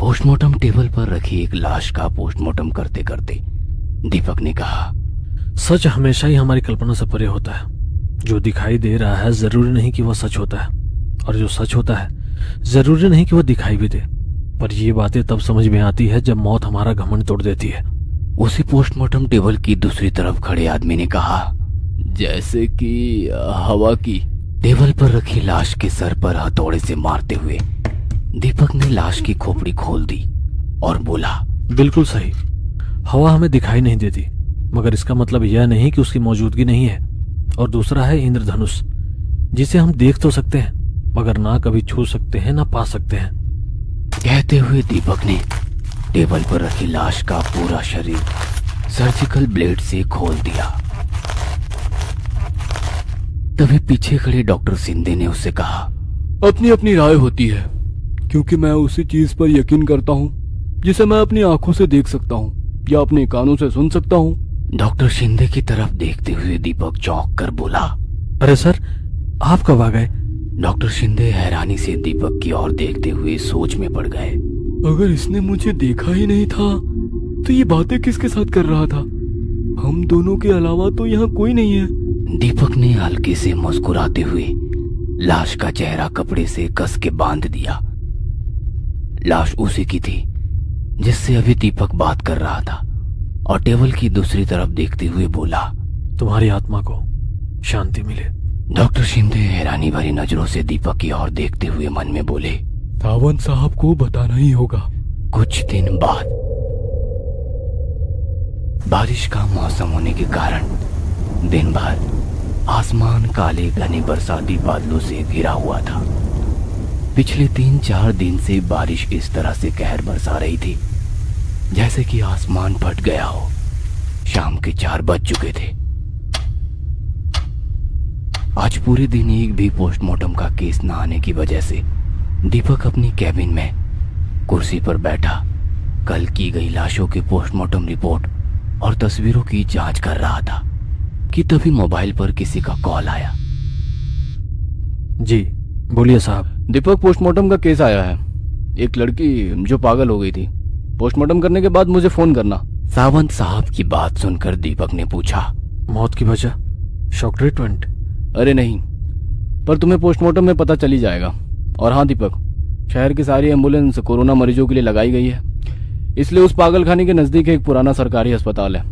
Postmortem table पर रखी एक लाश का पोस्टमार्टम करते करते दीपक ने कहा, सच हमेशा ही हमारी कल्पना से परे होता है। जो दिखाई दे रहा है जरूरी नहीं कि वह सच होता है, और जो सच होता है जरूरी नहीं कि वह दिखाई भी दे। पर ये बातें तब समझ में आती है जब मौत हमारा घमंड तोड़ देती है। उसी पोस्टमार्टम टेबल की दूसरी तरफ खड़े आदमी ने कहा, जैसे कि हवा की। टेबल पर रखी लाश के सर पर हथौड़े से मारते हुए दीपक ने लाश की खोपड़ी खोल दी और बोला, बिल्कुल सही। हवा हमें दिखाई नहीं देती, मगर इसका मतलब यह नहीं कि उसकी मौजूदगी नहीं है। और दूसरा है इंद्रधनुष, जिसे हम देख तो सकते हैं मगर ना कभी छू सकते हैं ना पा सकते हैं। कहते हुए दीपक ने टेबल पर रखी लाश का पूरा शरीर सर्जिकल ब्लेड से खोल दिया। तभी पीछे खड़े डॉक्टर शिंदे ने उससे कहा, अपनी अपनी राय होती है, क्योंकि मैं उसी चीज पर यकीन करता हूँ जिसे मैं अपनी आंखों से देख सकता हूँ या अपने कानों से सुन सकता हूँ। डॉक्टर शिंदे की तरफ देखते हुए दीपक चौंक कर बोला, अरे सर, आप कब आ गए? डॉक्टर शिंदे हैरानी से दीपक की ओर देखते हुए सोच में पड़ गए। अगर इसने मुझे देखा ही नहीं था तो ये बातें किसके साथ कर रहा था? हम दोनों के अलावा तो यहाँ कोई नहीं है। दीपक ने हल्के से मुस्कुराते हुए लाश का चेहरा कपड़े से कस के बांध दिया। लाश उसी की थी जिससे अभी दीपक बात कर रहा था, और टेबल की दूसरी तरफ देखते हुए बोला, तुम्हारी आत्मा को शांति मिले। डॉक्टर शिंदे हैरानी भरी नजरों से दीपक की ओर देखते हुए मन में बोले, सावंत साहब को बताना ही होगा। कुछ दिन बाद बारिश का मौसम होने के कारण दिन भर आसमान काले घने बरसाती बादलों से घिरा हुआ था। पिछले 3-4 दिन से बारिश इस तरह से कहर बरसा रही थी जैसे कि आसमान फट गया हो। शाम के 4 बज चुके थे। आज पूरे दिन एक भी पोस्टमार्टम का केस न आने की वजह से दीपक अपनी कैबिन में कुर्सी पर बैठा कल की गई लाशों के पोस्टमार्टम रिपोर्ट और तस्वीरों की जांच कर रहा था कि तभी मोबाइल पर किसी का कॉल आया। जी बोलिए साहब। दीपक, पोस्टमार्टम का केस आया है। एक लड़की जो पागल हो गई थी, पोस्टमार्टम करने के बाद मुझे फोन करना। सावंत साहब की बात सुनकर दीपक ने पूछा, मौत की वजह शॉक ट्रीटमेंट? अरे नहीं, पर तुम्हें पोस्टमार्टम में पता चली जाएगा। और हाँ दीपक, शहर की सारी एम्बुलेंस कोरोना मरीजों के लिए लगाई गई है, इसलिए उस पागल खाने के नजदीक एक पुराना सरकारी अस्पताल है।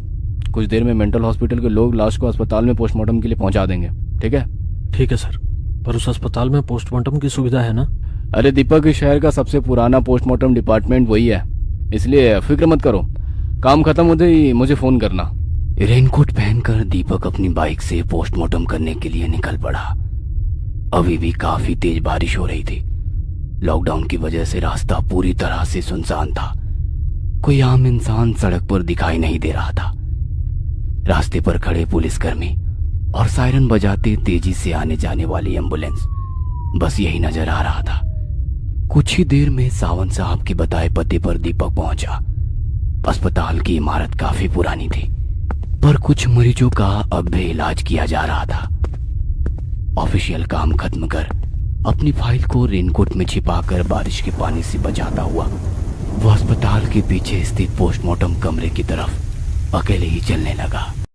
कुछ देर में मेंटल हॉस्पिटल के लोग लाश को अस्पताल में पोस्टमार्टम के लिए पहुंचा देंगे। ठीक है? ठीक है सर, पर उस अस्पताल में पोस्टमार्टम की सुविधा है ना? अरे दीपक, इस शहर का सबसे पुराना पोस्टमार्टम डिपार्टमेंट वही है, इसलिए फिक्र मत करो। काम खत्म होते ही मुझे फोन करना। रेनकोट पहनकर दीपक अपनी बाइक से पोस्टमार्टम करने के लिए निकल पड़ा। अभी भी काफी तेज बारिश हो रही थी। लॉकडाउन की वजह से रास्ता पूरी तरह से सुनसान था। कोई आम इंसान सड़क पर दिखाई नहीं दे रहा था। रास्ते पर खड़े पुलिसकर्मी और सायरन बजाते तेजी से आने जाने वाली एम्बुलेंस, बस यही नजर आ रहा था। कुछ ही देर में सावंत साहब के बताए पते पर दीपक पहुंचा। अस्पताल की इमारत काफी पुरानी थी, पर कुछ मरीजों का अब भी इलाज किया जा रहा था। ऑफिशियल काम खत्म कर अपनी फाइल को रेनकोट में छिपाकर बारिश के पानी से बचाता हुआ वो अस्पताल के पीछे स्थित पोस्टमार्टम कमरे की तरफ अकेले ही चलने लगा।